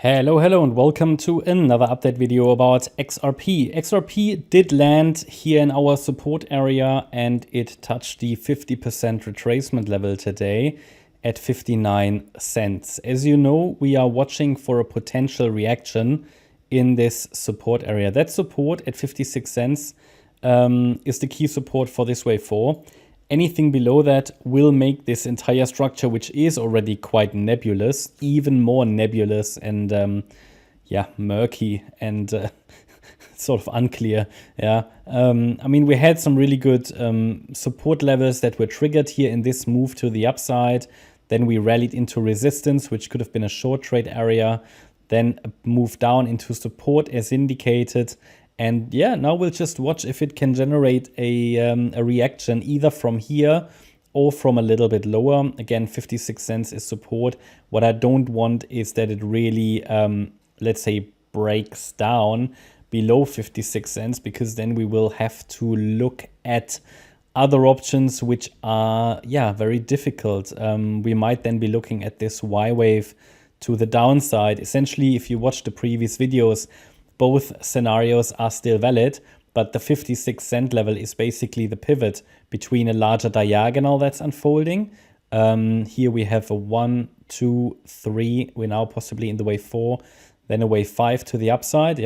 Hello, and welcome to another update video about XRP. XRP did land here in our support area and it touched the 50% retracement level today at 59 cents. As you know, we are watching for a potential reaction in this support area. That support at 56 cents is the key support for this wave 4. Anything below that will make this entire structure, which is already quite nebulous, even more nebulous and murky and sort of unclear. I mean, we had some really good support levels that were triggered here in this move to the upside. Then we rallied into resistance, which could have been a short trade area. Then moved down into support as indicated. And yeah, now we'll just watch if it can generate a reaction either from here or from a little bit lower. Again, 56 cents is support. What I don't want is that it really, let's say, breaks down below 56 cents, because then we will have to look at other options which are, very difficult. We might then be looking at this Y wave to the downside. Essentially, if you watch the previous videos, both scenarios are still valid, but the 56 cent level is basically the pivot between a larger diagonal that's unfolding. Here we have a 1, 2, 3. We're now possibly in the wave 4, then a wave 5 to the upside.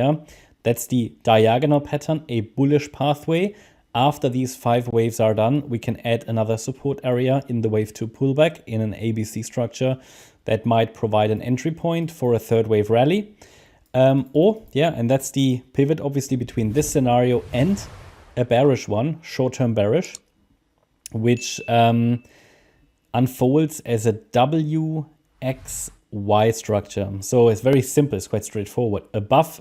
That's the diagonal pattern, a bullish pathway. After these 5 waves are done, we can add another support area in the wave 2 pullback in an ABC structure that might provide an entry point for a third wave rally. And that's the pivot, obviously, between this scenario and a bearish one, short-term bearish, which unfolds as a WXY structure. So it's very simple. It's quite straightforward. Above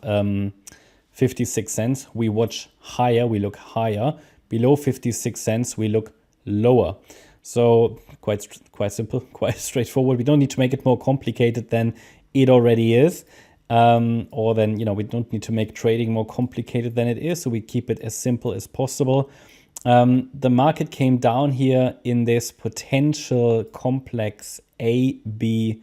56 cents, we watch higher. We look higher. Below 56 cents, we look lower. So quite simple, quite straightforward. We don't need to make it more complicated than it already is. Or then, we don't need to make trading more complicated than it is. So we keep it as simple as possible. The market came down here in this potential complex ABC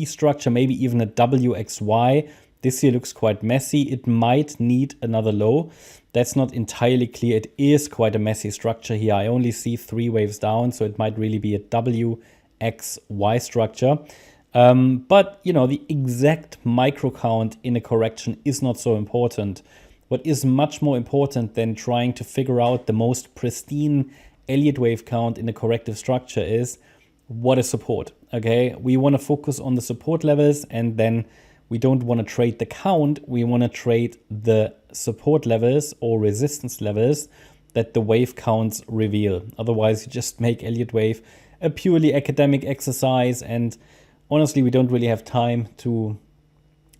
structure, maybe even a WXY. This here looks quite messy. It might need another low. That's not entirely clear. It is quite a messy structure here. I only see 3 waves down, so it might really be a WXY structure. But the exact micro count in a correction is not so important. What is much more important than trying to figure out the most pristine Elliott wave count in a corrective structure is what is support. Okay, we want to focus on the support levels, and then we don't want to trade the count. We want to trade the support levels or resistance levels that the wave counts reveal. Otherwise, you just make Elliott wave a purely academic exercise, and honestly, we don't really have time to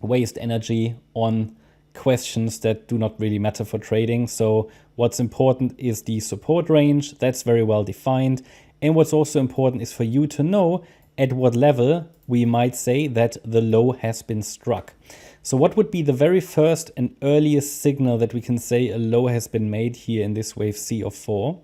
waste energy on questions that do not really matter for trading. So what's important is the support range. That's very well defined. And what's also important is for you to know at what level we might say that the low has been struck. So what would be the very first and earliest signal that we can say a low has been made here in this wave C of 4?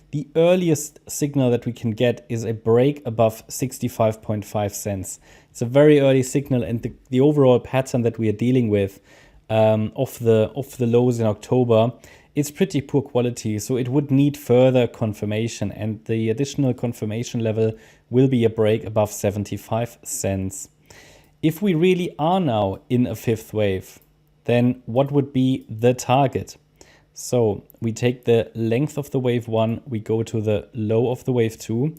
The earliest signal that we can get is a break above 65.5 cents. It's a very early signal, and the overall pattern that we are dealing with of the lows in October, it's pretty poor quality. So it would need further confirmation, and the additional confirmation level will be a break above 75 cents. If we really are now in a 5th wave, then what would be the target? So we take the length of the wave 1, we go to the low of the wave 2.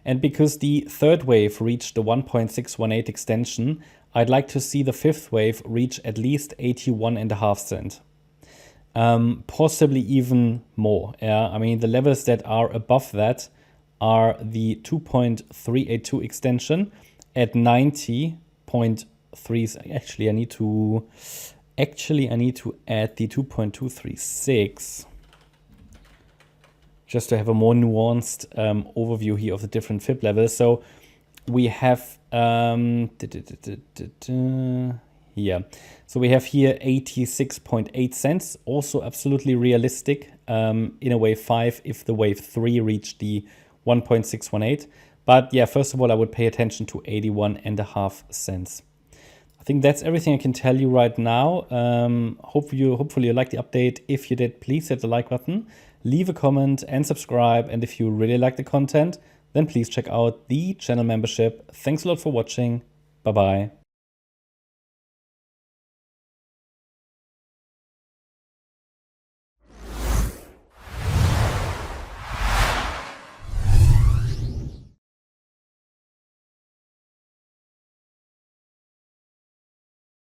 And because the 3rd wave reached the 1.618 extension, I'd like to see the 5th wave reach at least 81.5 cents. Possibly even more. I mean, the levels that are above that are the 2.382 extension at 90.3. Actually, I need to add the 2.236 just to have a more nuanced overview here of the different fib levels. So we have So we have here 86.8 cents, also absolutely realistic in a wave 5 if the wave 3 reached the 1.618. But yeah, first of all, I would pay attention to 81.5 cents. I think that's everything I can tell you right now. Hopefully you liked the update. If you did, please hit the like button, leave a comment and subscribe. And if you really like the content, then please check out the channel membership. Thanks a lot for watching. Bye-bye.